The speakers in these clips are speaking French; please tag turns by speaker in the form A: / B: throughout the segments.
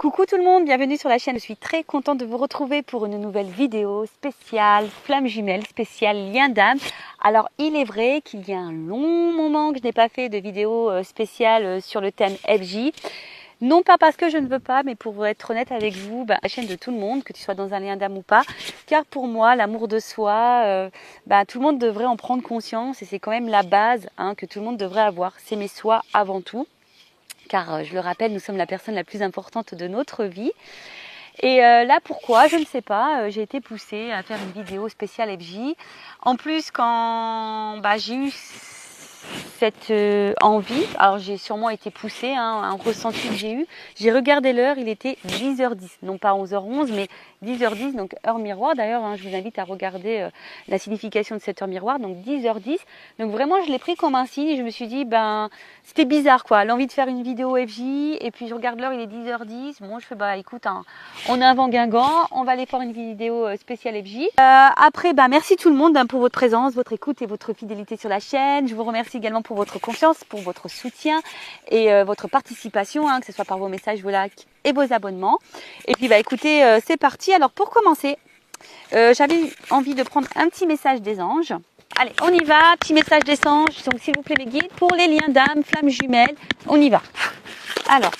A: Coucou tout le monde, bienvenue sur la chaîne. Je suis très contente de vous retrouver pour une nouvelle vidéo spéciale flamme jumelle, spéciale lien d'âme. Alors il est vrai qu'il y a un long moment que je n'ai pas fait de vidéo spéciale sur le thème FJ. Non pas parce que je ne veux pas, mais pour être honnête avec vous, la chaîne de tout le monde, que tu sois dans un lien d'âme ou pas, car pour moi, l'amour de soi, tout le monde devrait en prendre conscience et c'est quand même la base que tout le monde devrait avoir. S'aimer soi avant tout. Car je le rappelle, nous sommes la personne la plus importante de notre vie. Et là, pourquoi? Je ne sais pas. J'ai été poussée à faire une vidéo spéciale FJ. En plus, quand j'ai eu cette envie, alors j'ai sûrement été poussée, un ressenti que j'ai regardé l'heure, il était 10h10, non pas 11h11, mais 10h10, donc heure miroir. D'ailleurs, je vous invite à regarder la signification de cette heure miroir, donc 10h10. Donc vraiment, je l'ai pris comme un signe et je me suis dit, c'était bizarre quoi, l'envie de faire une vidéo FJ, et puis je regarde l'heure, il est 10h10. Bon, je fais, écoute, on a un vent guingant, on va aller faire une vidéo spéciale FJ. Après, merci tout le monde pour votre présence, votre écoute et votre fidélité sur la chaîne. Je vous remercie également pour votre confiance, pour votre soutien et votre participation, que ce soit par vos messages, vos likes et vos abonnements. Et puis écoutez, c'est parti. Alors pour commencer, j'avais envie de prendre un petit message des anges. Allez, on y va, petit message des anges. Donc s'il vous plaît les guides, pour les liens d'âme, flammes jumelles, on y va. Alors,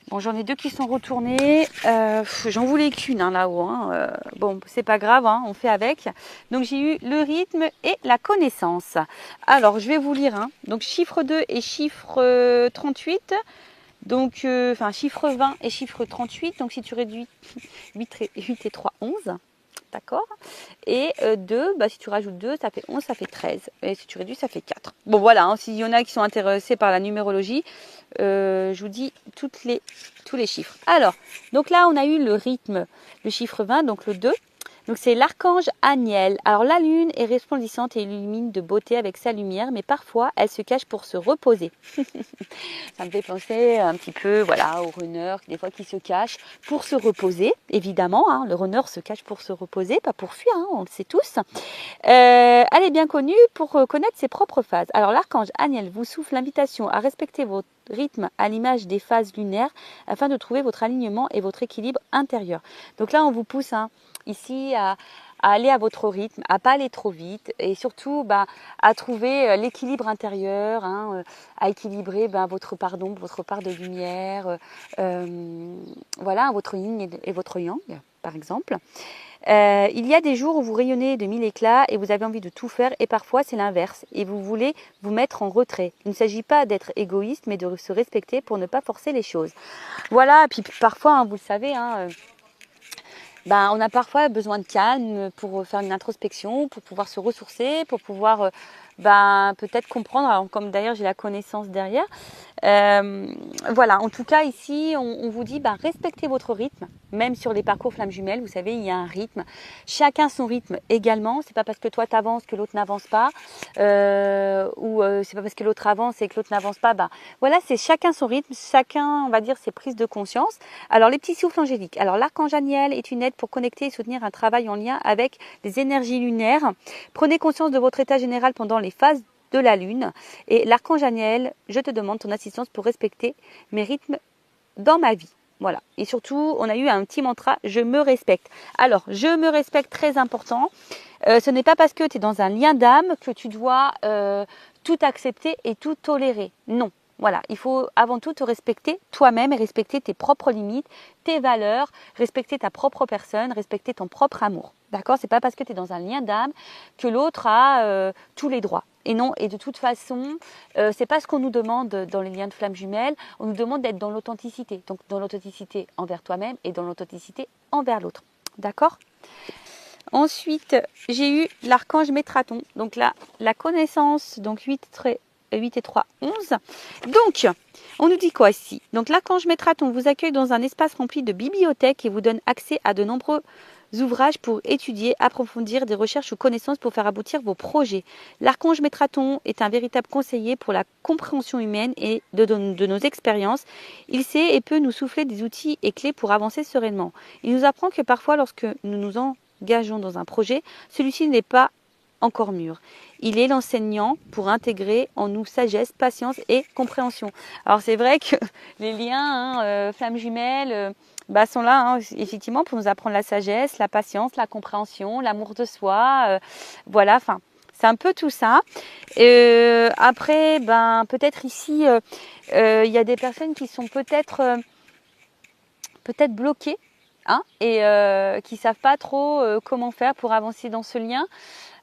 A: bon, j'en ai deux qui sont retournés. J'en voulais qu'une là-haut. Bon, c'est pas grave, on fait avec. Donc j'ai eu le rythme et la connaissance. Alors, je vais vous lire. Donc chiffre 2 et chiffre 38. Donc, chiffre 20 et chiffre 38. Donc si tu réduis 8 et 3, 11. D'accord. Et 2, si tu rajoutes 2, ça fait 11, ça fait 13. Et si tu réduis, ça fait 4. Bon, voilà, s'il y en a qui sont intéressés par la numérologie, je vous dis tous les chiffres. Alors, donc là, on a eu le rythme, le chiffre 20, donc le 2. Donc c'est l'archange Aniel. Alors la lune est resplendissante et illumine de beauté avec sa lumière, mais parfois elle se cache pour se reposer. Ça me fait penser un petit peu au runner, des fois qui se cache pour se reposer, évidemment. Le runner se cache pour se reposer, pas pour fuir, on le sait tous. Elle est bien connue pour connaître ses propres phases. Alors l'archange Aniel vous souffle l'invitation à respecter votre rythme à l'image des phases lunaires afin de trouver votre alignement et votre équilibre intérieur. Donc là, on vous pousse ici à aller à votre rythme, à pas aller trop vite et surtout à trouver l'équilibre intérieur, à équilibrer votre part d'ombre, votre part de lumière, votre yin et votre yang par exemple. Il y a des jours où vous rayonnez de mille éclats et vous avez envie de tout faire et parfois c'est l'inverse et vous voulez vous mettre en retrait. Il ne s'agit pas d'être égoïste mais de se respecter pour ne pas forcer les choses. Voilà, et puis parfois vous le savez, on a parfois besoin de calme pour faire une introspection, pour pouvoir se ressourcer, pour pouvoir peut-être comprendre, alors, comme d'ailleurs j'ai la connaissance derrière. En tout cas ici on vous dit respectez votre rythme, même sur les parcours flammes jumelles, vous savez il y a un rythme, chacun son rythme également, c'est pas parce que toi t'avances que l'autre n'avance pas, ou c'est pas parce que l'autre avance et que l'autre n'avance pas, c'est chacun son rythme, chacun on va dire ses prises de conscience. Alors les petits souffles angéliques, alors l'archange Aniel est une aide pour connecter et soutenir un travail en lien avec les énergies lunaires. Prenez conscience de votre état général pendant les phases de la lune et l'archange Aniel, je te demande ton assistance pour respecter mes rythmes dans ma vie. Voilà. Et surtout, on a eu un petit mantra, je me respecte. Alors, je me respecte, très important. Ce n'est pas parce que tu es dans un lien d'âme que tu dois tout accepter et tout tolérer. Non. Voilà, il faut avant tout te respecter toi-même et respecter tes propres limites, tes valeurs, respecter ta propre personne, respecter ton propre amour. D'accord? C'est pas parce que tu es dans un lien d'âme que l'autre a tous les droits. Et non, et de toute façon, c'est pas ce qu'on nous demande dans les liens de flammes jumelles. On nous demande d'être dans l'authenticité. Donc dans l'authenticité envers toi-même et dans l'authenticité envers l'autre. D'accord? Ensuite, j'ai eu l'archange Métraton. Donc là, la connaissance, donc 8 et 3, 11. Donc, on nous dit quoi ici? Donc l'archange Métraton vous accueille dans un espace rempli de bibliothèques et vous donne accès à de nombreux ouvrages pour étudier, approfondir des recherches ou connaissances pour faire aboutir vos projets. L'archange Métraton est un véritable conseiller pour la compréhension humaine et de nos expériences. Il sait et peut nous souffler des outils et clés pour avancer sereinement. Il nous apprend que parfois, lorsque nous nous engageons dans un projet, celui-ci n'est pas encore mûr. Il est l'enseignant pour intégrer en nous sagesse, patience et compréhension. Alors c'est vrai que les liens, flammes jumelles, sont là, hein, effectivement, pour nous apprendre la sagesse, la patience, la compréhension, l'amour de soi. Voilà, enfin, c'est un peu tout ça. Après, peut-être ici, il y a des personnes qui sont peut-être bloquées, hein, et qui savent pas trop comment faire pour avancer dans ce lien.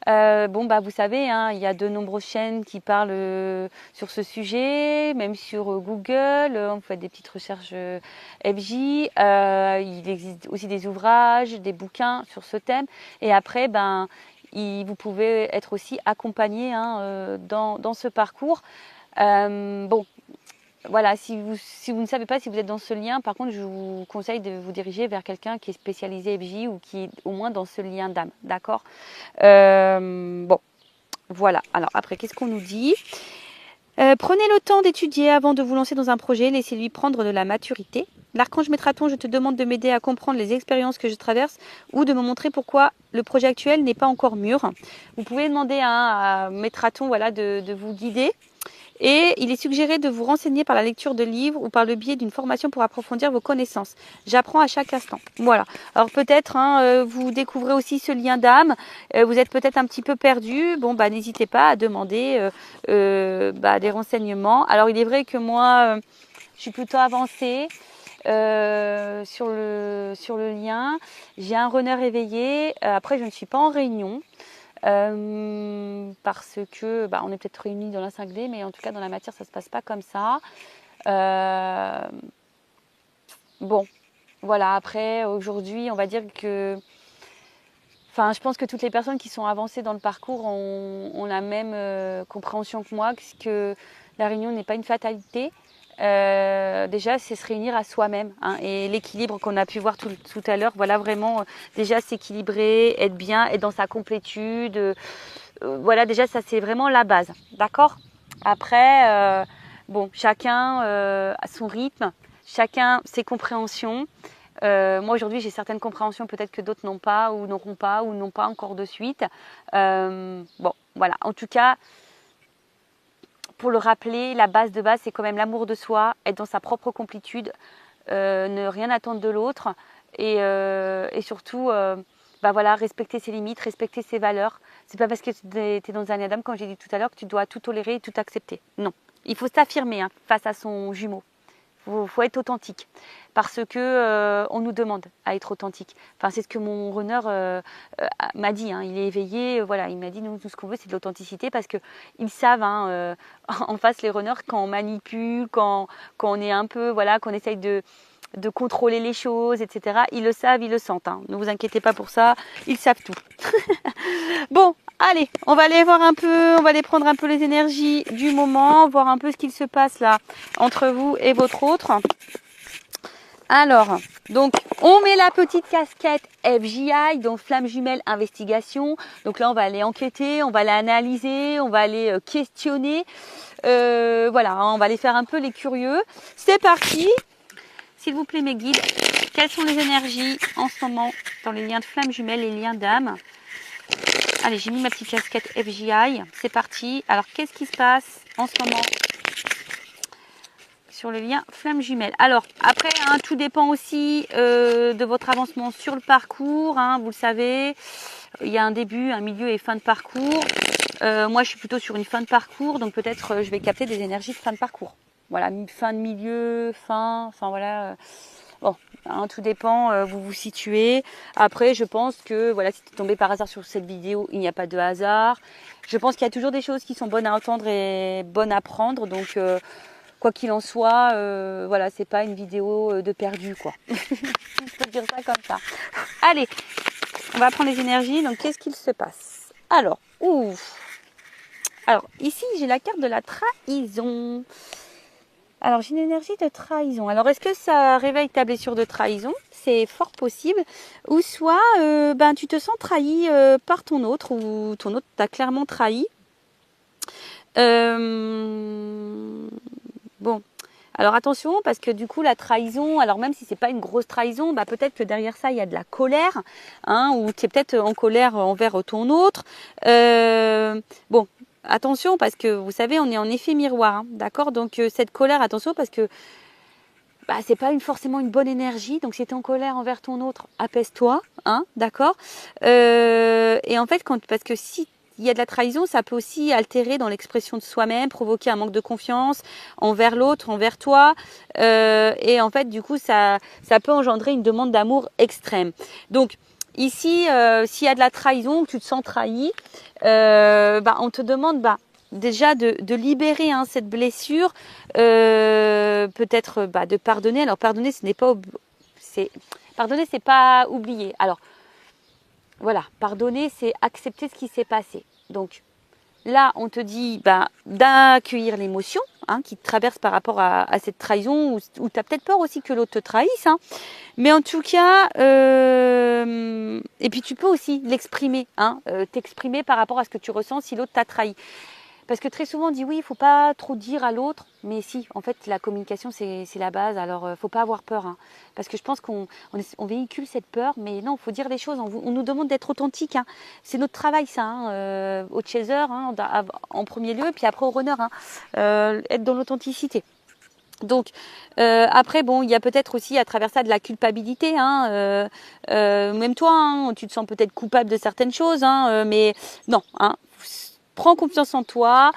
A: Vous savez, hein, il y a de nombreuses chaînes qui parlent sur ce sujet, même sur Google, on fait des petites recherches FJ, il existe aussi des ouvrages, des bouquins sur ce thème, et après, vous pouvez être aussi accompagné, hein, dans ce parcours. Voilà, si vous ne savez pas si vous êtes dans ce lien, par contre, je vous conseille de vous diriger vers quelqu'un qui est spécialisé FJ ou qui est au moins dans ce lien d'âme, d'accord? Voilà. Alors après, qu'est-ce qu'on nous dit? Prenez le temps d'étudier avant de vous lancer dans un projet, laissez-lui prendre de la maturité. L'archange Métraton, je te demande de m'aider à comprendre les expériences que je traverse ou de me montrer pourquoi le projet actuel n'est pas encore mûr. Vous pouvez demander à Métraton, voilà, de vous guider. Et il est suggéré de vous renseigner par la lecture de livres ou par le biais d'une formation pour approfondir vos connaissances. J'apprends à chaque instant. Voilà. Alors peut-être, hein, vous découvrez aussi ce lien d'âme. Vous êtes peut-être un petit peu perdu. N'hésitez pas à demander des renseignements. Alors il est vrai que moi, je suis plutôt avancée sur le lien. J'ai un runner éveillé. Après, je ne suis pas en réunion. Parce que on est peut-être réunis dans la 5D, mais en tout cas dans la matière ça se passe pas comme ça. Voilà, après aujourd'hui on va dire que je pense que toutes les personnes qui sont avancées dans le parcours ont la même compréhension que moi, que la réunion n'est pas une fatalité. Déjà c'est se réunir à soi-même, hein, et l'équilibre qu'on a pu voir tout à l'heure, voilà, vraiment déjà s'équilibrer, être bien, être dans sa complétude, voilà, déjà ça c'est vraiment la base, d'accord. Après chacun a son rythme, chacun ses compréhensions. Moi aujourd'hui j'ai certaines compréhensions peut-être que d'autres n'ont pas ou n'auront pas ou n'ont pas encore de suite. Voilà, en tout cas pour le rappeler, la base de base, c'est quand même l'amour de soi, être dans sa propre complétude, ne rien attendre de l'autre et surtout, respecter ses limites, respecter ses valeurs. C'est pas parce que tu es dans un lien d'âme, comme j'ai dit tout à l'heure, que tu dois tout tolérer et tout accepter. Non, il faut s'affirmer, hein, face à son jumeau. Faut être authentique parce que on nous demande à être authentique. Enfin, c'est ce que mon runner m'a dit, hein. Il est éveillé, voilà, il m'a dit nous tout ce qu'on veut c'est de l'authenticité parce que ils savent, hein, en face les runners quand on manipule, quand on est un peu, voilà, qu'on essaye de contrôler les choses, etc. Ils le savent, ils le sentent, hein. Ne vous inquiétez pas pour ça, ils savent tout. Bon, allez, on va aller voir un peu, on va aller prendre un peu les énergies du moment, voir un peu ce qu'il se passe là entre vous et votre autre. Alors, donc, on met la petite casquette FJI, donc flamme jumelle investigation. Donc là, on va aller enquêter, on va aller analyser, on va aller questionner. Voilà, hein, on va aller faire un peu les curieux. C'est parti. S'il vous plaît, mes guides, quelles sont les énergies en ce moment dans les liens de flamme jumelle, les liens d'âme? Allez, j'ai mis ma petite casquette FJI. C'est parti. Alors, qu'est-ce qui se passe en ce moment sur le lien flamme jumelle? Alors, après, hein, tout dépend aussi de votre avancement sur le parcours. Hein, vous le savez, il y a un début, un milieu et fin de parcours. Moi, je suis plutôt sur une fin de parcours. Donc, peut-être je vais capter des énergies de fin de parcours. Voilà, fin de milieu, enfin voilà. Bon, hein, tout dépend, vous vous situez. Après, je pense que, voilà, si tu es tombé par hasard sur cette vidéo, il n'y a pas de hasard. Je pense qu'il y a toujours des choses qui sont bonnes à entendre et bonnes à prendre. Donc, quoi qu'il en soit, voilà, c'est pas une vidéo de perdu, quoi. Je peux dire ça comme ça. Allez, on va prendre les énergies. Donc, qu'est-ce qu'il se passe? Alors, Alors, ici, j'ai la carte de la trahison. Alors, j'ai une énergie de trahison. Alors, est-ce que ça réveille ta blessure de trahison? C'est fort possible. Ou soit, tu te sens trahi par ton autre, ou ton autre t'a clairement trahi. Alors attention, parce que du coup la trahison, alors même si c'est pas une grosse trahison, bah peut-être que derrière ça il y a de la colère, hein, ou tu es peut-être en colère envers ton autre. Bon, attention parce que vous savez on est en effet miroir, hein, d'accord. Donc cette colère, attention parce que bah, c'est pas forcément une bonne énergie. Donc si tu es en colère envers ton autre, apaise-toi, hein, d'accord. Et en fait parce que si il y a de la trahison, ça peut aussi altérer dans l'expression de soi-même, provoquer un manque de confiance envers l'autre, envers toi. Et en fait, du coup, ça peut engendrer une demande d'amour extrême. Donc, ici, s'il y a de la trahison, que tu te sens trahi, bah, on te demande déjà de libérer cette blessure, peut-être de pardonner. Alors, pardonner, pardonner, c'est pas oublier. Alors, voilà, pardonner, c'est accepter ce qui s'est passé. Donc là, on te dit d'accueillir l'émotion qui te traverse par rapport à cette trahison, ou tu as peut-être peur aussi que l'autre te trahisse. Mais en tout cas, et puis tu peux aussi l'exprimer, t'exprimer par rapport à ce que tu ressens si l'autre t'a trahi. Parce que très souvent on dit oui, il ne faut pas trop dire à l'autre, mais si, en fait la communication c'est la base, alors faut pas avoir peur. Parce que je pense qu'on véhicule cette peur, mais non, il faut dire les choses, on nous demande d'être authentique. C'est notre travail ça, au chaser en premier lieu, puis après au runner, être dans l'authenticité. Donc après bon, il y a peut-être aussi à travers ça de la culpabilité, même toi, tu te sens peut-être coupable de certaines choses, mais non, prends confiance en toi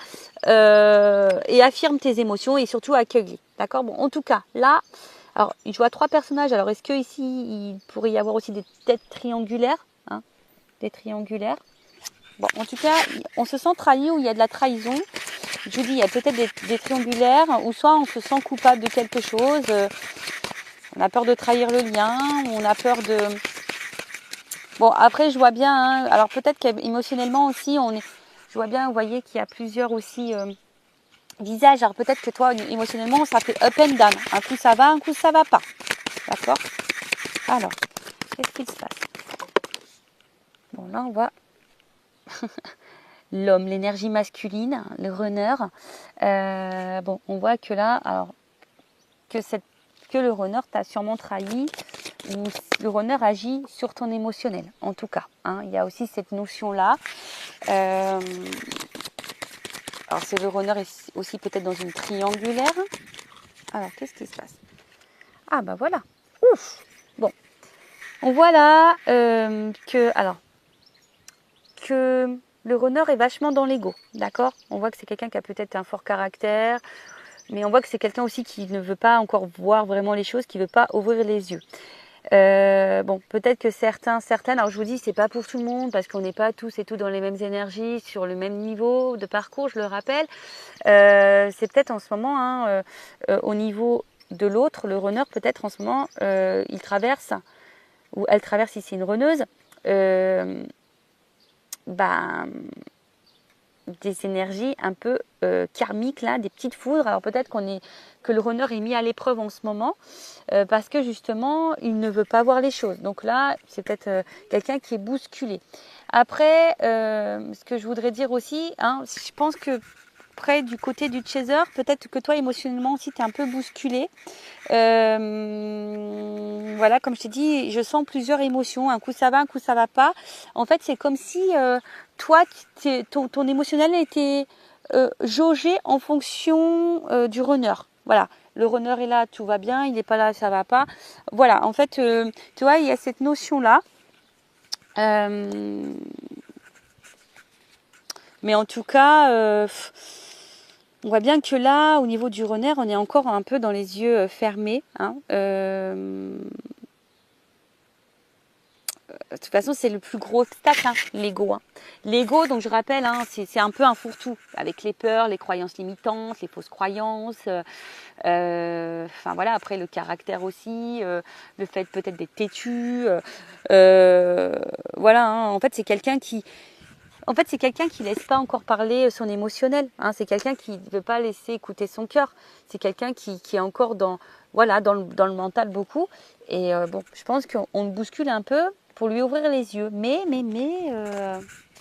A: et affirme tes émotions et surtout accueille. D'accord. Bon, en tout cas, là, alors je vois 3 personnages. Alors, est-ce que ici, il pourrait y avoir aussi des têtes triangulaires, des triangulaires. Bon, en tout cas, on se sent trahi ou il y a de la trahison. Je vous dis, il y a peut-être des triangulaires ou soit on se sent coupable de quelque chose. On a peur de trahir le lien, on a peur de... Bon, après, je vois bien, alors peut-être qu'émotionnellement aussi, je vois bien, vous voyez qu'il y a plusieurs aussi visages. Alors peut-être que toi, émotionnellement, ça fait up and down. Un coup ça va, un coup ça va pas. D'accord. Alors, qu'est-ce qu'il se passe? Bon, là, on voit l'homme, l'énergie masculine, le runner. Bon, on voit que là, alors, que le runner t'a sûrement trahi, ou le runner agit sur ton émotionnel, en tout cas. Il y a aussi cette notion-là. Alors, c'est le runner est aussi peut-être dans une triangulaire. Alors, qu'est-ce qui se passe? Ah, bah voilà. Ouf. Bon. On voit là que le runner est vachement dans l'ego. D'accord? On voit que c'est quelqu'un qui a peut-être un fort caractère. Mais on voit que c'est quelqu'un aussi qui ne veut pas encore voir vraiment les choses, qui ne veut pas ouvrir les yeux. Bon, peut-être que certaines, alors je vous dis, c'est pas pour tout le monde, parce qu'on n'est pas tous et toutes dans les mêmes énergies, sur le même niveau de parcours, je le rappelle. C'est peut-être en ce moment, au niveau de l'autre, le runner, peut-être en ce moment, il traverse, ou elle traverse, si c'est une runneuse, des énergies un peu karmiques, là, des petites foudres. Alors peut-être que le runner est mis à l'épreuve en ce moment parce que justement il ne veut pas voir les choses. Donc là c'est peut-être quelqu'un qui est bousculé. Après ce que je voudrais dire aussi, je pense que près du côté du chaser, peut-être que toi émotionnellement aussi tu es un peu bousculé. Voilà, comme je t'ai dit, je sens plusieurs émotions, un coup ça va, un coup ça va pas. En fait c'est comme si toi ton émotionnel était jaugé en fonction du runner. Voilà, le runner est là, tout va bien, il n'est pas là, ça va pas. Voilà, en fait tu vois, il y a cette notion là. Mais en tout cas on voit bien que là, au niveau du runner, on est encore un peu dans les yeux fermés. De toute façon, c'est le plus gros obstacle, l'ego. L'ego, donc je rappelle, c'est un peu un fourre-tout, avec les peurs, les croyances limitantes, les fausses croyances. Voilà, après le caractère aussi, le fait peut-être d'être têtu. Voilà, en fait, c'est quelqu'un qui... laisse pas encore parler son émotionnel. C'est quelqu'un qui ne veut pas laisser écouter son cœur. C'est quelqu'un qui est encore dans le mental beaucoup. Et je pense qu'on le bouscule un peu pour lui ouvrir les yeux. Mais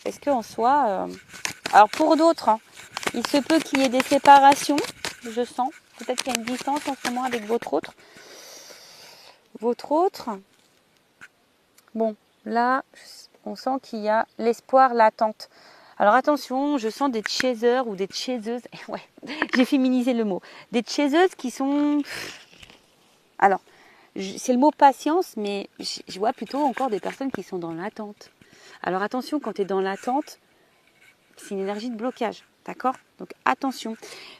A: est-ce qu'en soi... Alors pour d'autres, il se peut qu'il y ait des séparations, je sens. Peut-être qu'il y a une distance en ce moment avec votre autre. Votre autre. Bon, là, on sent qu'il y a l'espoir, l'attente. Alors attention, je sens des chasers ou des chaseuses. Ouais, j'ai féminisé le mot. Des chaseuses qui sont... Alors, c'est le mot patience, mais je vois plutôt encore des personnes qui sont dans l'attente. Alors attention, quand tu es dans l'attente, c'est une énergie de blocage. D'accord? Donc attention.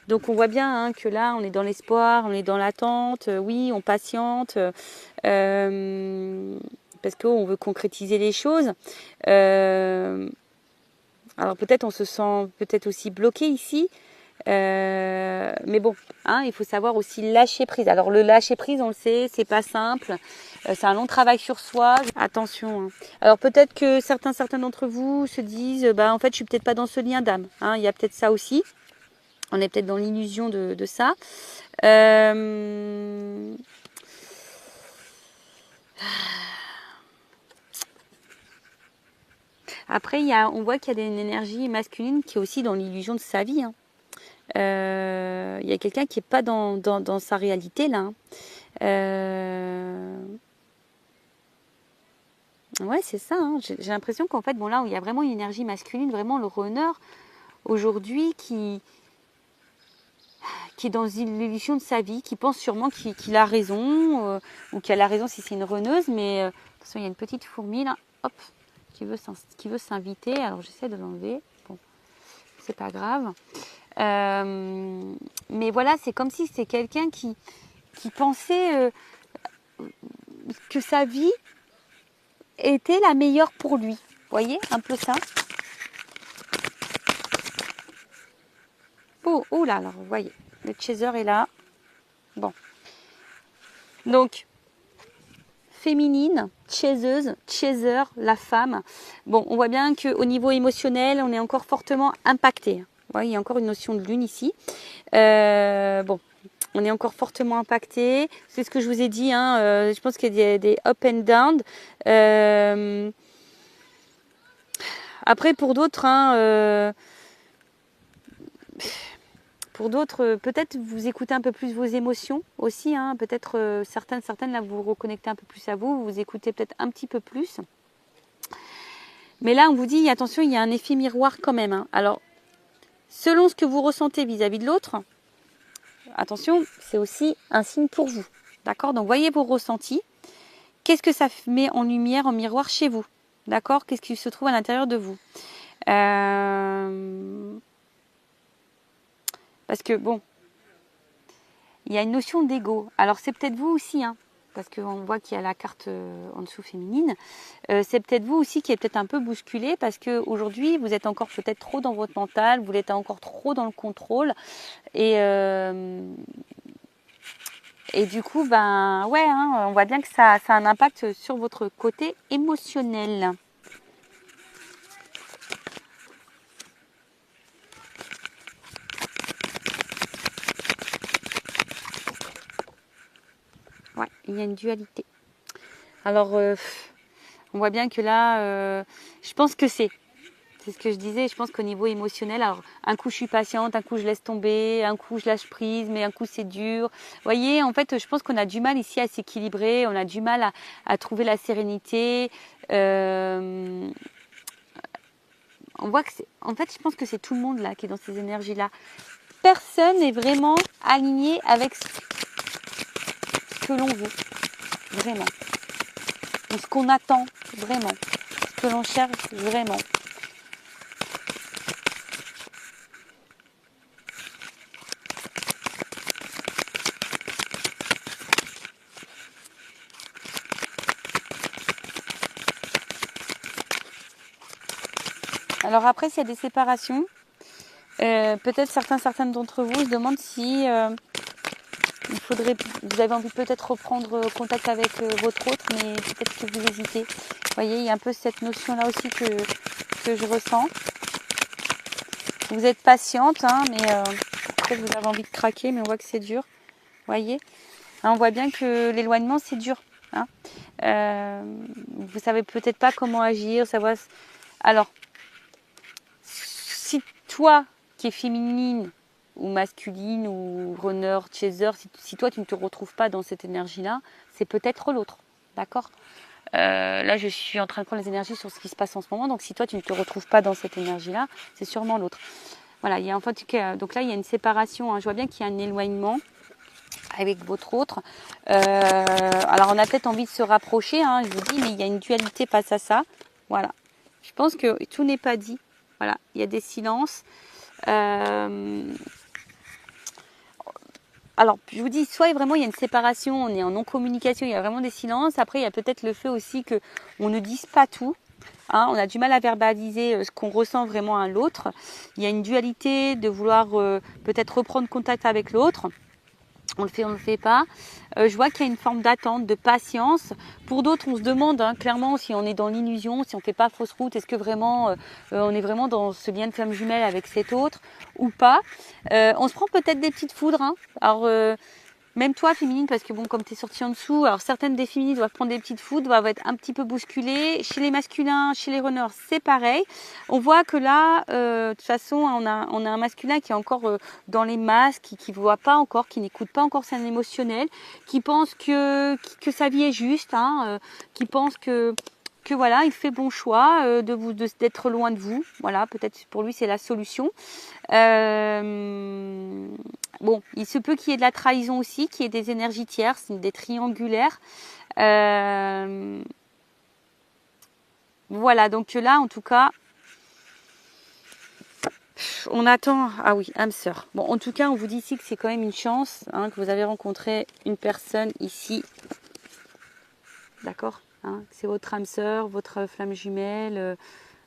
A: Donc on voit bien hein, que là, on est dans l'espoir, on est dans l'attente. Oui, on patiente. Parce qu'on veut concrétiser les choses. Alors peut-être on se sent peut-être aussi bloqué ici. Mais bon, hein, il faut savoir aussi lâcher prise. Alors le lâcher prise, on le sait, c'est pas simple. C'est un long travail sur soi. Attention. Hein. Alors peut-être que certains d'entre vous se disent, bah en fait, je suis peut-être pas dans ce lien d'âme. Hein. Il y a peut-être ça aussi. On est peut-être dans l'illusion de ça. Après, on voit qu'il y a une énergie masculine qui est aussi dans l'illusion de sa vie. Hein. Il y a quelqu'un qui n'est pas dans sa réalité là. Ouais, c'est ça. Hein. J'ai l'impression qu'en fait, bon là, il y a vraiment une énergie masculine, vraiment le runner aujourd'hui qui est dans l'illusion de sa vie, qui pense sûrement qu'il a raison, ou qu'il a la raison si c'est une runneuse, mais attention, il y a une petite fourmi là, hop, qui veut s'inviter. Alors j'essaie de l'enlever. Bon, c'est pas grave. Mais voilà, c'est comme si c'est quelqu'un qui pensait que sa vie était la meilleure pour lui. Vous voyez, un peu ça. Oh là, alors, vous voyez, le chaser est là. Bon. Donc, féminine, chaiseuse, chaser, la femme. Bon, on voit bien qu'au niveau émotionnel, on est encore fortement impacté. Vous voyez, il y a encore une notion de lune ici. Bon, on est encore fortement impacté. C'est ce que je vous ai dit. Hein, je pense qu'il y a des up and down. Après, pour d'autres, hein, peut-être vous écoutez un peu plus vos émotions aussi. Hein, peut-être certaines, là, vous vous reconnectez un peu plus à vous. Vous écoutez peut-être un petit peu plus. Mais là, on vous dit, attention, il y a un effet miroir quand même. Hein. Alors, selon ce que vous ressentez vis-à-vis de l'autre, attention, c'est aussi un signe pour vous. D'accord? Donc, voyez vos ressentis. Qu'est-ce que ça met en lumière, en miroir chez vous? D'accord? Qu'est-ce qui se trouve à l'intérieur de vous? Parce que, bon, il y a une notion d'ego. Alors, c'est peut-être vous aussi, hein, parce qu'on voit qu'il y a la carte en dessous féminine. C'est peut-être vous aussi qui est peut-être un peu bousculé, parce qu'aujourd'hui, vous êtes encore peut-être trop dans votre mental, vous êtes encore trop dans le contrôle. Et du coup, ben ouais, hein, on voit bien que ça a un impact sur votre côté émotionnel. Ouais, il y a une dualité. Alors, on voit bien que là, je pense que c'est ce que je disais, je pense qu'au niveau émotionnel, alors un coup je suis patiente, un coup je laisse tomber, un coup je lâche prise, mais un coup c'est dur. Vous voyez, en fait, je pense qu'on a du mal ici à s'équilibrer, on a du mal à trouver la sérénité. On voit que en fait, je pense que c'est tout le monde là qui est dans ces énergies-là. Personne n'est vraiment aligné avec ce que l'on veut, vraiment. Ou ce qu'on attend, vraiment. Ce que l'on cherche, vraiment. Alors après, s'il y a des séparations, peut-être certaines d'entre vous se demandent si vous avez envie de peut-être reprendre contact avec votre autre, mais peut-être que vous hésitez. Vous voyez, il y a un peu cette notion-là aussi que je ressens. Vous êtes patiente, hein, mais peut-être vous avez envie de craquer, mais on voit que c'est dur. Vous voyez, hein, on voit bien que l'éloignement, c'est dur. Hein. Vous savez peut-être pas comment agir, savoir. Alors, si toi qui es féminine, ou masculine ou runner, chaser, si toi tu ne te retrouves pas dans cette énergie-là, c'est peut-être l'autre, d'accord? Là, je suis en train de prendre les énergies sur ce qui se passe en ce moment, donc si toi tu ne te retrouves pas dans cette énergie-là, c'est sûrement l'autre. Voilà, il y a enfin, donc là il y a une séparation, hein. Je vois bien qu'il y a un éloignement avec votre autre. Alors on a peut-être envie de se rapprocher, hein, je vous dis, mais il y a une dualité face à ça. Voilà. Je pense que tout n'est pas dit. Voilà, il y a des silences. Alors, je vous dis, soit vraiment il y a une séparation, on est en non-communication, il y a vraiment des silences. Après, il y a peut-être le fait aussi qu'on ne dise pas tout. Hein, on a du mal à verbaliser ce qu'on ressent vraiment à l'autre. Il y a une dualité de vouloir peut-être reprendre contact avec l'autre. On le fait, on ne le fait pas. Je vois qu'il y a une forme d'attente, de patience. Pour d'autres, on se demande clairement si on est dans l'illusion, si on ne fait pas fausse route, est-ce que vraiment on est vraiment dans ce lien de flamme jumelle avec cet autre ou pas. On se prend peut-être des petites foudres. Hein. Alors, même toi, féminine, parce que bon, comme tu es sortie en dessous, alors certaines des féminines doivent prendre des petites foudres, doivent être un petit peu bousculées. Chez les masculins, chez les runners, c'est pareil. On voit que là, de toute façon, on a un masculin qui est encore dans les masques, qui ne voit pas encore, qui n'écoute pas encore son émotionnel, qui pense que sa vie est juste, hein, qui pense que voilà, il fait bon choix d'être loin de vous. Voilà, peut-être pour lui c'est la solution. Bon, il se peut qu'il y ait de la trahison aussi, qu'il y ait des énergies tierces, des triangulaires. Voilà, donc là en tout cas, on attend. Ah oui, âme sœur. Bon, en tout cas, on vous dit ici que c'est quand même une chance, hein, que vous avez rencontré une personne ici. D'accord, hein, c'est votre âme sœur, votre flamme jumelle.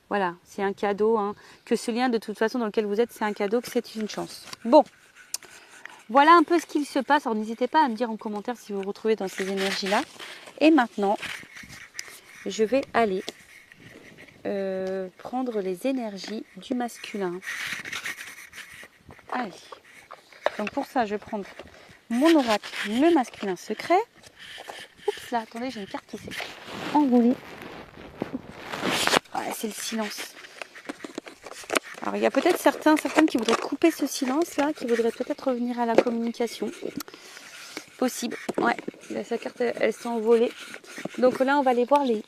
A: Voilà, c'est un cadeau. Hein, que ce lien, de toute façon, dans lequel vous êtes, c'est un cadeau, que c'est une chance. Bon, voilà un peu ce qu'il se passe. Alors, n'hésitez pas à me dire en commentaire si vous vous retrouvez dans ces énergies-là. Et maintenant, je vais aller prendre les énergies du masculin. Allez. Donc, pour ça, je vais prendre mon oracle, le masculin secret. Oups, là, attendez, j'ai une carte qui s'est enroulée. Ouais, c'est le silence. Alors, il y a peut-être certaines qui voudraient couper ce silence-là, qui voudraient peut-être revenir à la communication. Possible. Ouais, là, sa carte, elle s'est envolée. Donc là, on va aller voir les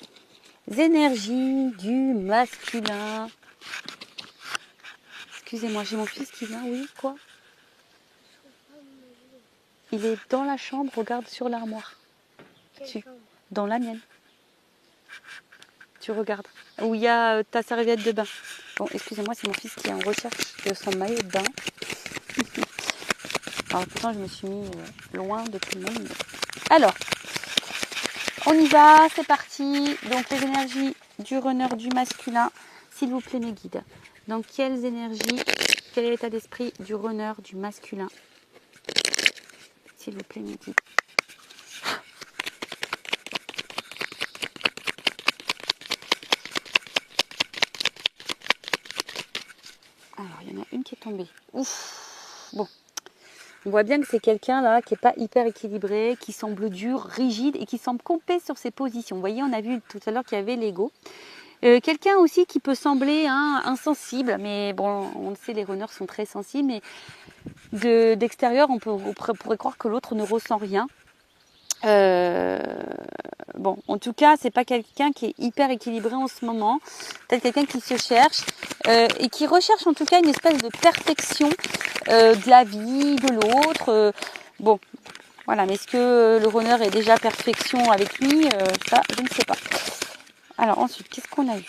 A: énergies du masculin. Excusez-moi, j'ai mon fils qui vient. Oui, quoi? Il est dans la chambre, regarde sur l'armoire. Dans la mienne. Tu regardes. Où il y a ta serviette de bain. Bon, excusez-moi, c'est mon fils qui est en recherche de son maillot de bain. Alors pourtant, je me suis mis loin de tout le monde. Alors, on y va, c'est parti. Donc les énergies du runner, du masculin. S'il vous plaît, mes guides. Dans quelles énergies, quel est l'état d'esprit du runner, du masculin? S'il vous plaît, mes guides. Alors, il y en a une qui est tombée. Ouf. Bon. On voit bien que c'est quelqu'un là qui n'est pas hyper équilibré, qui semble dur, rigide et qui semble camper sur ses positions. Vous voyez, on a vu tout à l'heure qu'il y avait l'ego. Quelqu'un aussi qui peut sembler insensible, mais bon, on le sait, les runners sont très sensibles, mais d'extérieur, on pourrait croire que l'autre ne ressent rien. Bon, en tout cas, c'est pas quelqu'un qui est hyper équilibré en ce moment. Peut-être quelqu'un qui se cherche et qui recherche en tout cas une espèce de perfection de la vie, de l'autre. Bon, voilà. Mais est-ce que le runner est déjà perfection avec lui? Ça, je ne sais pas. Alors ensuite, qu'est-ce qu'on a eu?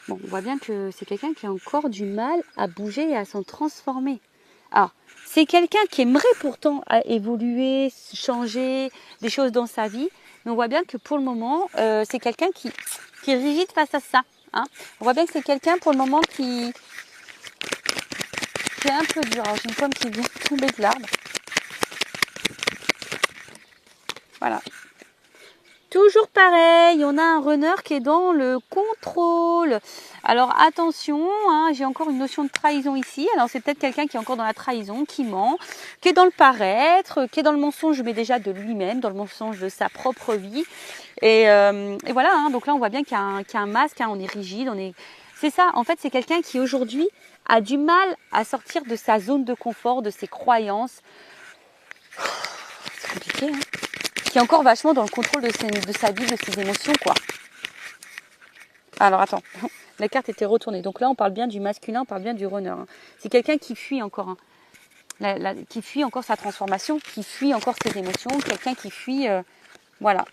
A: Bon, on voit bien que c'est quelqu'un qui a encore du mal à bouger et à s'en transformer. Alors, c'est quelqu'un qui aimerait pourtant évoluer, changer des choses dans sa vie, mais on voit bien que pour le moment, c'est quelqu'un qui est rigide face à ça. Hein. On voit bien que c'est quelqu'un pour le moment qui est un peu dur. Alors, j'ai une pomme qui vient tomber de l'arbre. Voilà. Toujours pareil, on a un runner qui est dans le contrôle. Alors attention, hein, j'ai encore une notion de trahison ici. Alors c'est peut-être quelqu'un qui est encore dans la trahison, qui ment, qui est dans le paraître, qui est dans le mensonge, mais déjà de lui-même, dans le mensonge de sa propre vie. Et voilà, hein, donc là on voit bien qu'il y a un masque, hein, on est rigide, C'est ça, en fait, c'est quelqu'un qui aujourd'hui a du mal à sortir de sa zone de confort, de ses croyances. C'est compliqué, hein. Qui est encore vachement dans le contrôle de sa vie, de ses émotions, quoi. Alors, attends, la carte était retournée. Donc là, on parle bien du masculin, on parle bien du runner. Hein. C'est quelqu'un qui fuit encore, hein. Qui fuit encore sa transformation, qui fuit encore ses émotions, quelqu'un qui fuit... voilà.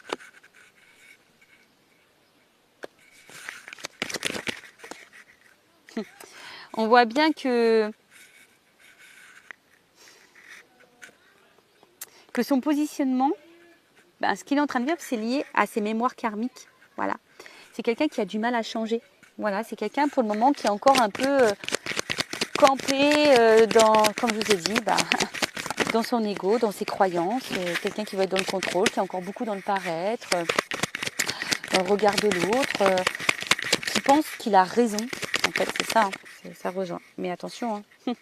A: On voit bien que son positionnement, ben, ce qu'il est en train de vivre, c'est lié à ses mémoires karmiques. Voilà. C'est quelqu'un qui a du mal à changer. Voilà, c'est quelqu'un pour le moment qui est encore un peu campé dans, comme je vous ai dit, ben, dans son ego, dans ses croyances. Quelqu'un qui va être dans le contrôle, qui est encore beaucoup dans le paraître, dans le regard de l'autre, qui pense qu'il a raison. En fait, c'est ça, hein, ça rejoint. Mais attention, hein.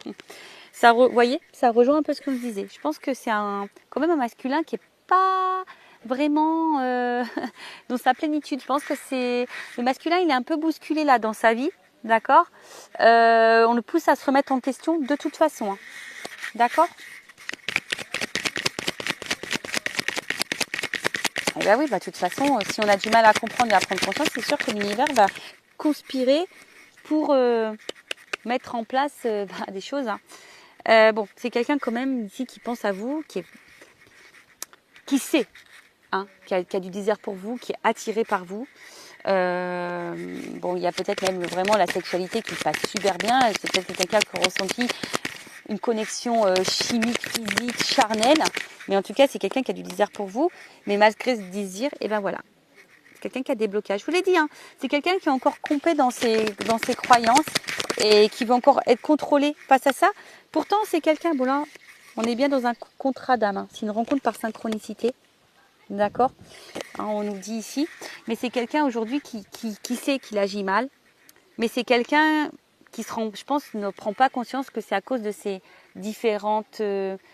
A: Vous voyez, ça rejoint un peu ce que je disais. Je pense que c'est quand même un masculin qui n'est pas vraiment dans sa plénitude. Je pense que le masculin, il est un peu bousculé là dans sa vie, d'accord. On le pousse à se remettre en question de toute façon, hein. D'accord. Et bien oui, de toute façon, si on a du mal à comprendre et à prendre conscience, c'est sûr que l'univers va conspirer pour mettre en place des choses, hein. Bon, c'est quelqu'un quand même ici qui pense à vous, qui sait, hein, qui a du désir pour vous, qui est attiré par vous. Bon, il y a peut-être même vraiment la sexualité qui passe super bien. C'est peut-être quelqu'un qui a ressenti une connexion chimique, physique, charnelle. Mais en tout cas, c'est quelqu'un qui a du désir pour vous. Mais malgré ce désir, et ben voilà. C'est quelqu'un qui a des blocages. Je vous l'ai dit, hein, c'est quelqu'un qui est encore complet dans ses croyances et qui veut encore être contrôlé face à ça. Pourtant, c'est quelqu'un, bon là, on est bien dans un contrat d'âme. Hein. C'est une rencontre par synchronicité. D'accord, hein, on nous dit ici. Mais c'est quelqu'un aujourd'hui qui sait qu'il agit mal. Mais c'est quelqu'un qui je pense, ne prend pas conscience que c'est à cause de ses différentes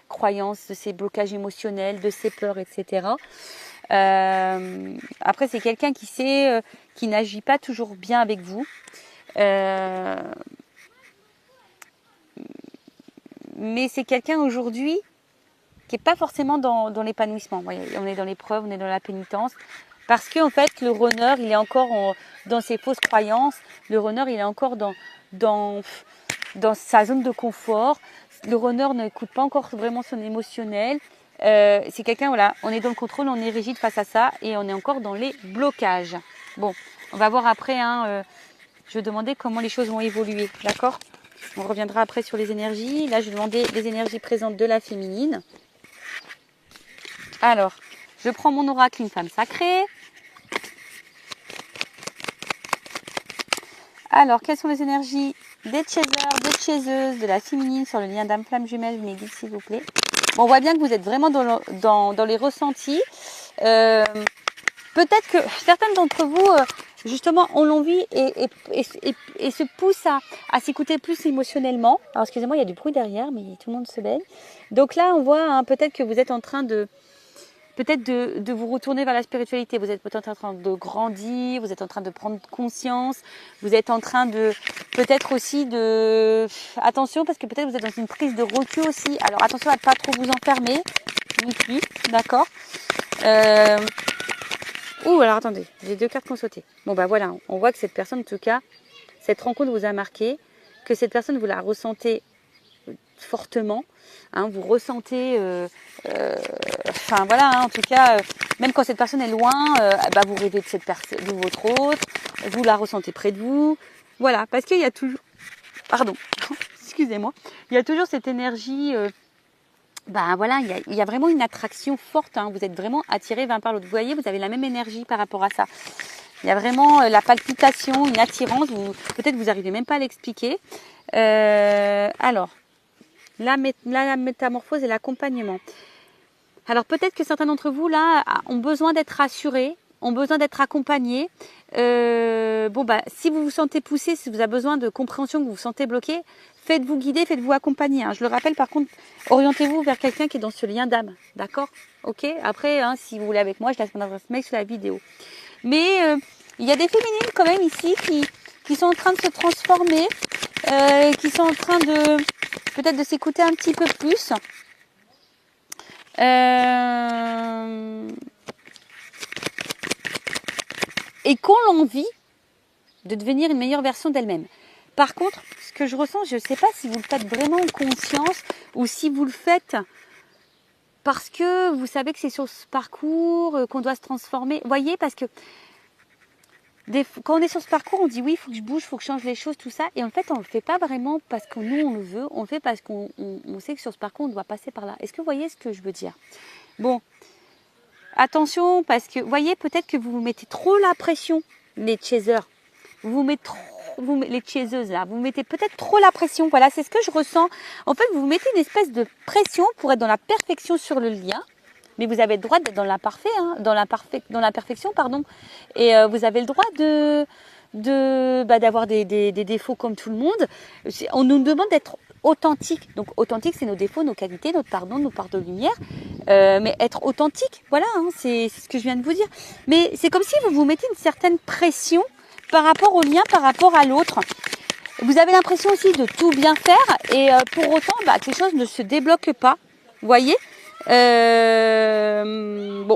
A: croyances, de ses blocages émotionnels, de ses peurs, etc. Après, c'est quelqu'un qui sait, qui n'agit pas toujours bien avec vous. Mais c'est quelqu'un aujourd'hui qui n'est pas forcément dans l'épanouissement. On est dans l'épreuve, on est dans la pénitence. Parce qu'en fait, le runner, il est encore dans ses fausses croyances. Le runner, il est encore dans sa zone de confort. Le runner n'écoute pas encore vraiment son émotionnel. C'est quelqu'un, voilà, on est dans le contrôle, on est rigide face à ça et on est encore dans les blocages. Bon, on va voir après, hein, je vais demander comment les choses vont évoluer, d'accord ? On reviendra après sur les énergies. Là, je vais demander les énergies présentes de la féminine. Alors, je prends mon oracle, une femme sacrée. Alors, quelles sont les énergies des chasers, des chaseuses, de la féminine sur le lien d'âme flamme jumelle? Vous m'aidez, s'il vous plaît. Bon, on voit bien que vous êtes vraiment dans les ressentis. Peut-être que certaines d'entre vous, justement, ont l'envie et se poussent à s'écouter plus émotionnellement. Alors, excusez-moi, il y a du bruit derrière, mais tout le monde se baigne. Donc là, on voit, hein, peut-être que vous êtes en train de vous retourner vers la spiritualité. Vous êtes peut-être en train de grandir, vous êtes en train de prendre conscience, vous êtes en train de peut-être aussi attention, parce que peut-être vous êtes dans une prise de recul aussi. Alors attention à ne pas trop vous enfermer non plus, d'accord. Alors attendez, j'ai 2 cartes qui ont sauté. Bon bah voilà, on voit que cette personne, en tout cas, cette rencontre vous a marqué, que cette personne vous la ressentez fortement, hein, vous ressentez, enfin voilà, hein, en tout cas, même quand cette personne est loin, vous rêvez de cette personne, de votre autre, vous la ressentez près de vous, voilà, parce qu'il y a toujours, pardon, excusez-moi, il y a toujours cette énergie, voilà, il y a vraiment une attraction forte, hein, vous êtes vraiment attiré l'un par l'autre, vous voyez, vous avez la même énergie par rapport à ça. Il y a vraiment la palpitation, une attirance, peut-être vous n'arrivez même pas à l'expliquer. Alors, la métamorphose et l'accompagnement. Alors peut-être que certains d'entre vous là ont besoin d'être rassurés, ont besoin d'être accompagnés. Si vous vous sentez poussé, si vous avez besoin de compréhension, que vous vous sentez bloqué, faites-vous guider, faites-vous accompagner. Hein. Je le rappelle, par contre, orientez-vous vers quelqu'un qui est dans ce lien d'âme, d'accord ? Ok. Après, hein, si vous voulez avec moi, je laisse mon adresse mail sur la vidéo. Mais il y a des féminines quand même ici qui sont en train de se transformer, qui sont en train de peut-être de s'écouter un petit peu plus. Et qu'on l'envie de devenir une meilleure version d'elle-même. Par contre, ce que je ressens, je ne sais pas si vous le faites vraiment en conscience ou si vous le faites parce que vous savez que c'est sur ce parcours qu'on doit se transformer. Vous voyez, parce que quand on est sur ce parcours, on dit oui, il faut que je bouge, il faut que je change les choses, tout ça. Et en fait, on ne le fait pas vraiment parce que nous, on le veut. On le fait parce qu'on sait que sur ce parcours, on doit passer par là. Est-ce que vous voyez ce que je veux dire? Bon, attention, parce que, vous voyez, peut-être que vous vous mettez trop la pression, les chasers. Les chaseuses là, vous mettez peut-être trop la pression. Voilà, c'est ce que je ressens. En fait, vous mettez une espèce de pression pour être dans la perfection sur le lien. Mais vous avez le droit d'être dans l'imparfait, hein, dans la perfection, pardon. Et vous avez le droit d'avoir des défauts comme tout le monde. On nous demande d'être authentique. Donc authentique, c'est nos défauts, nos qualités, notre pardon, nos parts de lumière. Mais être authentique, voilà, hein, c'est ce que je viens de vous dire. Mais c'est comme si vous vous mettez une certaine pression par rapport au lien, par rapport à l'autre. Vous avez l'impression aussi de tout bien faire et pour autant que les choses ne se débloquent pas. Vous voyez, bon,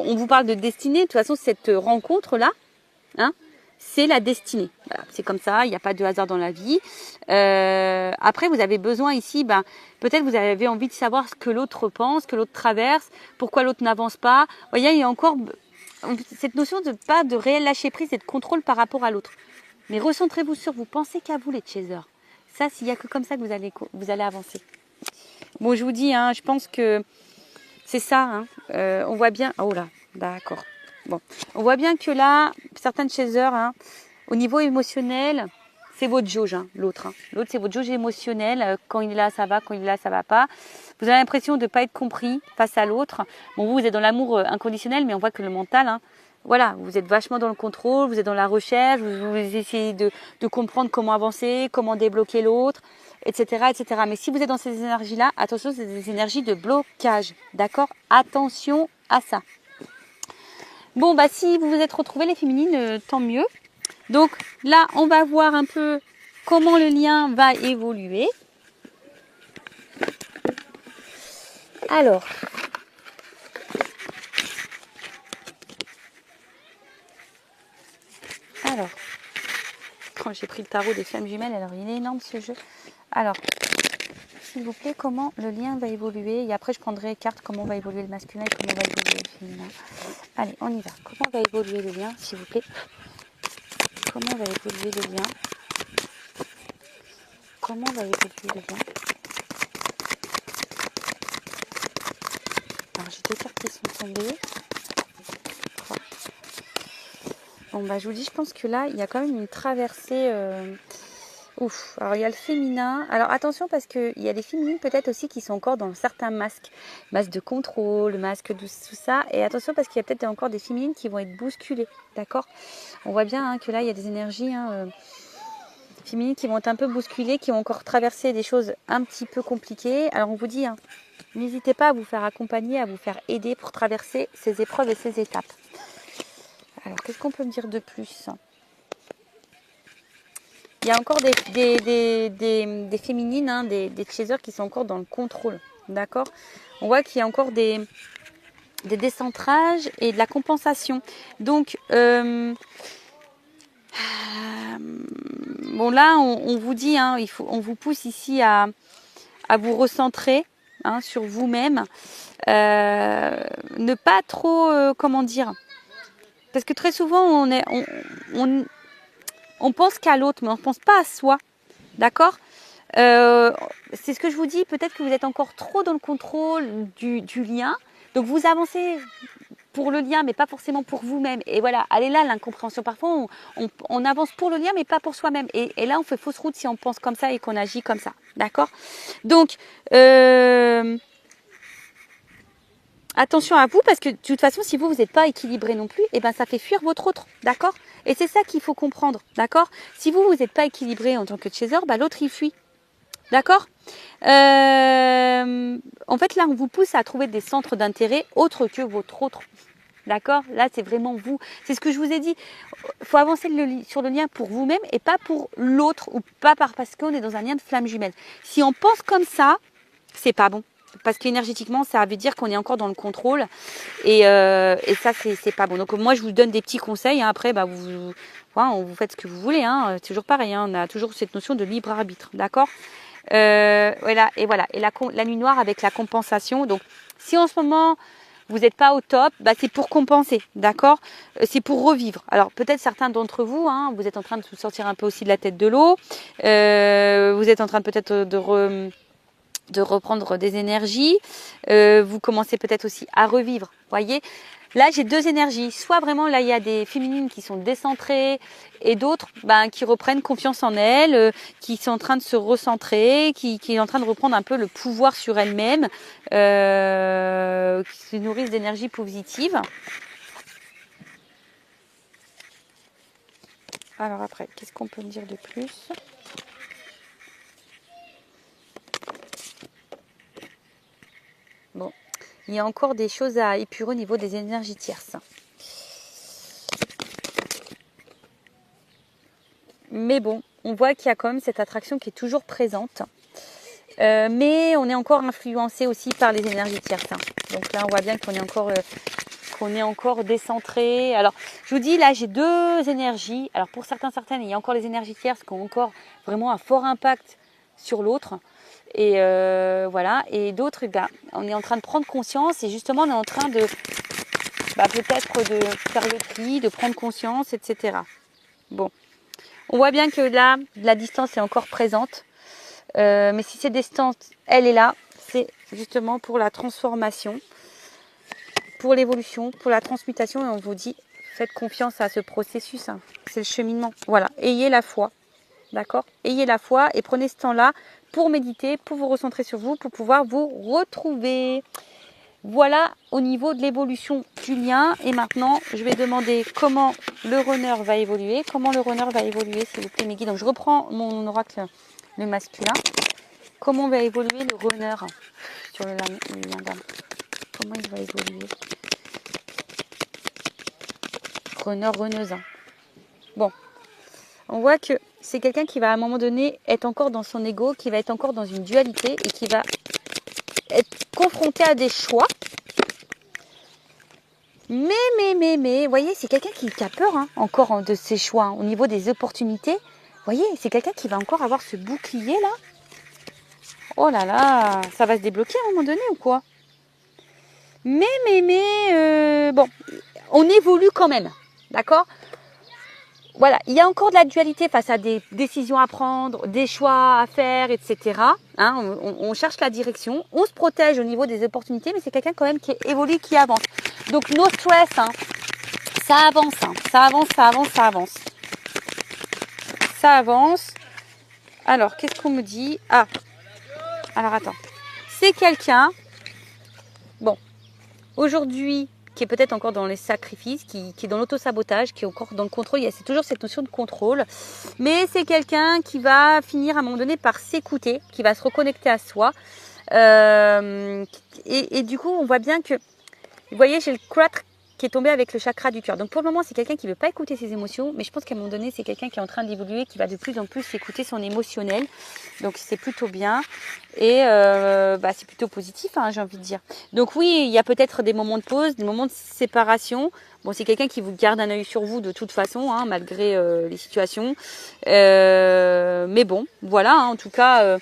A: on vous parle de destinée. De toute façon, cette rencontre-là, hein, c'est la destinée. Voilà, c'est comme ça, il n'y a pas de hasard dans la vie. Après, vous avez besoin ici, peut-être vous avez envie de savoir ce que l'autre pense, que l'autre traverse, pourquoi l'autre n'avance pas. Vous voyez, il y a encore cette notion de pas de réel lâcher prise et de contrôle par rapport à l'autre. Mais recentrez-vous sur vous, pensez qu'à vous les chasers. Ça, s'il n'y a que comme ça que vous allez avancer. Bon, je vous dis, hein, je pense que c'est ça. Hein. On voit bien. Oh là, d'accord. Bon, on voit bien que là, certains chasers, hein, au niveau émotionnel, c'est votre jauge, hein, l'autre. Hein. L'autre, c'est votre jauge émotionnelle. Quand il est là, ça va. Quand il est là, ça va pas. Vous avez l'impression de ne pas être compris face à l'autre. Bon, vous êtes dans l'amour inconditionnel, mais on voit que le mental, hein, voilà, vous êtes vachement dans le contrôle, vous êtes dans la recherche, vous essayez de comprendre comment avancer, comment débloquer l'autre, etc., etc. Mais si vous êtes dans ces énergies-là, attention, c'est des énergies de blocage, d'accord? Attention à ça. Bon, si vous vous êtes retrouvés les féminines, tant mieux. Donc là, on va voir un peu comment le lien va évoluer. Alors, quand j'ai pris le tarot des flammes jumelles, alors il est énorme ce jeu. Alors, s'il vous plaît, comment le lien va évoluer? Et après, je prendrai carte comment va évoluer le masculin et comment va évoluer le féminin. Allez, on y va. Comment va évoluer le lien, s'il vous plaît? Comment va évoluer le lien? Comment va évoluer le lien? Alors, j'ai 2 cartes qui sont tombées. 3. Bon, je vous dis, je pense que là, il y a quand même une traversée. Ouf. Alors, il y a le féminin. Alors, attention, parce qu'il y a des féminines peut-être aussi qui sont encore dans certains masques. Masque de contrôle, masque de tout ça. Et attention, parce qu'il y a peut-être encore des féminines qui vont être bousculées. D'accord? On voit bien hein, que là, il y a des énergies féminines qui vont être un peu bousculées, qui vont encore traverser des choses un petit peu compliquées. Alors, on vous dit, hein, n'hésitez pas à vous faire accompagner, à vous faire aider pour traverser ces épreuves et ces étapes. Alors, qu'est-ce qu'on peut me dire de plus? Il y a encore des féminines, hein, des chasers qui sont encore dans le contrôle. D'accord? On voit qu'il y a encore des décentrages et de la compensation. Donc, bon là, on vous dit, hein, on vous pousse ici à vous recentrer hein, sur vous-même. Ne pas trop, comment dire? Parce que très souvent, on pense qu'à l'autre, mais on ne pense pas à soi. D'accord? C'est ce que je vous dis. Peut-être que vous êtes encore trop dans le contrôle du lien. Donc, vous avancez pour le lien, mais pas forcément pour vous-même. Et voilà, elle est là, l'incompréhension. Parfois, on avance pour le lien, mais pas pour soi-même. Et là, on fait fausse route si on pense comme ça et qu'on agit comme ça. D'accord? Donc, attention à vous, parce que de toute façon, si vous n'êtes pas équilibré non plus, et ça fait fuir votre autre, d'accord? Et c'est ça qu'il faut comprendre, d'accord? Si vous n'êtes pas équilibré en tant que chaser, l'autre il fuit, d'accord? En fait, là, on vous pousse à trouver des centres d'intérêt autres que votre autre, D'accord? Là, c'est vraiment vous. C'est ce que je vous ai dit. Il faut avancer sur le lien pour vous-même et pas pour l'autre ou pas parce qu'on est dans un lien de flamme jumelle. Si on pense comme ça, c'est pas bon. Parce qu'énergétiquement, ça veut dire qu'on est encore dans le contrôle. Et ça, c'est pas bon. Donc, moi, je vous donne des petits conseils. Hein. Après, vous faites ce que vous voulez. Hein. C'est toujours pareil. Hein. On a toujours cette notion de libre arbitre. D'accord? Voilà. Et la nuit noire avec la compensation. Donc, si en ce moment, vous n'êtes pas au top, c'est pour compenser. D'accord? C'est pour revivre. Alors, peut-être certains d'entre vous, hein, vous êtes en train de vous sortir un peu aussi de la tête de l'eau. Vous êtes en train peut-être de reprendre des énergies. Vous commencez peut-être aussi à revivre. Voyez, là j'ai deux énergies. Soit vraiment là il y a des féminines qui sont décentrées et d'autres qui reprennent confiance en elles, qui sont en train de se recentrer, qui est en train de reprendre un peu le pouvoir sur elles-mêmes, qui se nourrissent d'énergie positive. Alors après, qu'est-ce qu'on peut me dire de plus ? Bon, il y a encore des choses à épurer au niveau des énergies tierces. Mais bon, on voit qu'il y a quand même cette attraction qui est toujours présente. Mais on est encore influencé aussi par les énergies tierces. Donc là, on voit bien qu'on est encore décentré. Alors, je vous dis, là, j'ai deux énergies. Alors, pour certaines, il y a encore les énergies tierces qui ont encore vraiment un fort impact sur l'autre. Et voilà. Et d'autres, on est en train de prendre conscience. Et justement, on est en train de peut-être de faire le tri, de prendre conscience, etc. Bon. On voit bien que là, la distance est encore présente. Mais si cette distance, elle est là, c'est justement pour la transformation, pour l'évolution, pour la transmutation. Et on vous dit, faites confiance à ce processus. Hein. C'est le cheminement. Voilà. Ayez la foi. D'accord ? Ayez la foi et prenez ce temps-là pour méditer, pour vous recentrer sur vous, pour pouvoir vous retrouver. Voilà au niveau de l'évolution du lien. Et maintenant, je vais demander comment le runner va évoluer. Comment le runner va évoluer, s'il vous plaît, mes guides. Donc, je reprends mon oracle, le masculin. Comment va évoluer le runner sur le lien d'âme ? Comment il va évoluer ? Runner, runneuse. Bon. On voit que c'est quelqu'un qui va à un moment donné être encore dans son ego, qui va être encore dans une dualité et qui va être confronté à des choix. Mais, vous voyez, c'est quelqu'un qui a peur encore de ses choix. Hein, au niveau des opportunités, vous voyez, c'est quelqu'un qui va encore avoir ce bouclier là. Oh là là, ça va se débloquer à un moment donné ou quoi ? Mais, bon, on évolue quand même, d'accord ? Voilà, il y a encore de la dualité face à des décisions à prendre, des choix à faire, etc. Hein, on cherche la direction, on se protège au niveau des opportunités, mais c'est quelqu'un quand même qui évolue, qui avance. Donc, no stress, ça avance, ça avance. Ça avance. Alors, qu'est-ce qu'on me dit ? Ah, alors attends. C'est quelqu'un, bon, aujourd'hui, qui est peut-être encore dans les sacrifices, qui est dans l'auto-sabotage, qui est encore dans le contrôle. C'est toujours cette notion de contrôle. Mais c'est quelqu'un qui va finir à un moment donné par s'écouter, qui va se reconnecter à soi. Et du coup, on voit bien que, vous voyez, j'ai le 4 qui est tombé avec le chakra du cœur. Donc pour le moment, c'est quelqu'un qui ne veut pas écouter ses émotions, mais je pense qu'à un moment donné, c'est quelqu'un qui est en train d'évoluer, qui va de plus en plus écouter son émotionnel. Donc c'est plutôt bien et c'est plutôt positif, j'ai envie de dire. Donc oui, il y a peut-être des moments de pause, des moments de séparation. Bon, c'est quelqu'un qui vous garde un œil sur vous de toute façon, malgré les situations. Mais bon, voilà, en tout cas...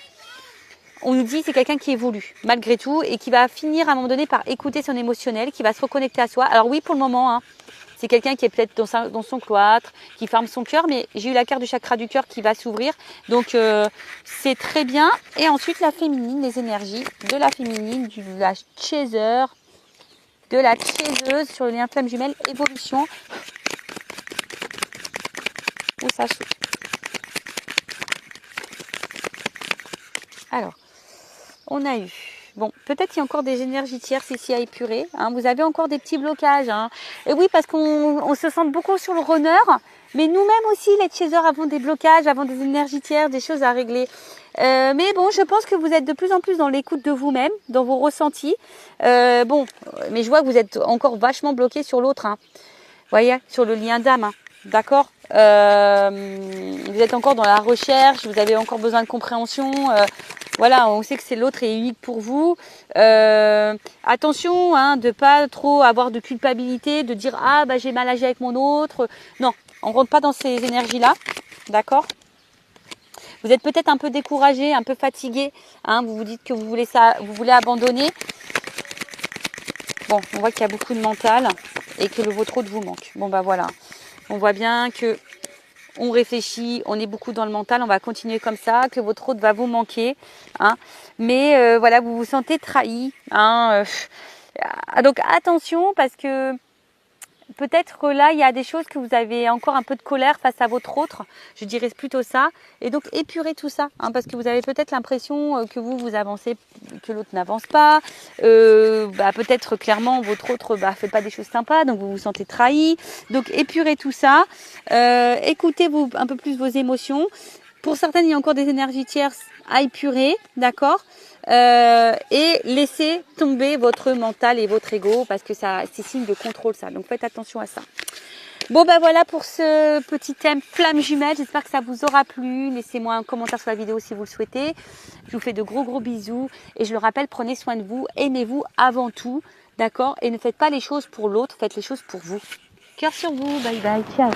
A: on nous dit que c'est quelqu'un qui évolue malgré tout et qui va finir à un moment donné par écouter son émotionnel, qui va se reconnecter à soi. Alors oui, pour le moment, c'est quelqu'un qui est peut-être dans son cloître, qui ferme son cœur, mais j'ai eu la carte du chakra du cœur qui va s'ouvrir. Donc c'est très bien. Et ensuite la féminine, les énergies de la féminine, de la chaser, de la chaiseuse sur le lien flamme jumelle, évolution. Où ça s'ouvre. Alors. On a eu, bon, peut-être il y a encore des énergies tierces ici à épurer. Vous avez encore des petits blocages. Et oui, parce qu'on se sent beaucoup sur le runner. Mais nous-mêmes aussi, les chasers, avons des blocages, avons des énergies tierces, des choses à régler. Mais bon, je pense que vous êtes de plus en plus dans l'écoute de vous-même, dans vos ressentis. Bon, mais je vois que vous êtes encore vachement bloqué sur l'autre. Hein. Vous voyez, sur le lien d'âme. Hein. D'accord. Vous êtes encore dans la recherche, vous avez encore besoin de compréhension. Voilà, on sait que c'est l'autre est unique pour vous. Attention, hein, de pas trop avoir de culpabilité, de dire ah bah j'ai mal agi avec mon autre. Non, on rentre pas dans ces énergies-là, d'accord. Vous êtes peut-être un peu découragé, un peu fatigué. Hein, vous vous dites que vous voulez abandonner. Bon, on voit qu'il y a beaucoup de mental et que votre autre vous manque. Bon bah voilà, on voit bien que on réfléchit, on est beaucoup dans le mental, on va continuer comme ça, que votre autre va vous manquer, hein. Mais voilà, vous vous sentez trahi, hein. Donc attention parce que peut-être que là il y a des choses que vous avez encore un peu de colère face à votre autre, je dirais plutôt ça, et donc épurez tout ça, hein, parce que vous avez peut-être l'impression que vous avancez, que l'autre n'avance pas, peut-être clairement votre autre fait pas des choses sympas, donc vous vous sentez trahi, donc épurez tout ça, écoutez un peu plus vos émotions. Pour certaines il y a encore des énergies tierces à épurer, d'accord. Et laissez tomber votre mental et votre ego parce que ça c'est signe de contrôle ça, donc faites attention à ça. Bon ben voilà pour ce petit thème flamme jumelle, j'espère que ça vous aura plu, laissez-moi un commentaire sur la vidéo si vous le souhaitez, je vous fais de gros bisous et je le rappelle, prenez soin de vous, aimez-vous avant tout, d'accord, et ne faites pas les choses pour l'autre, faites les choses pour vous. Cœur sur vous, bye bye, ciao.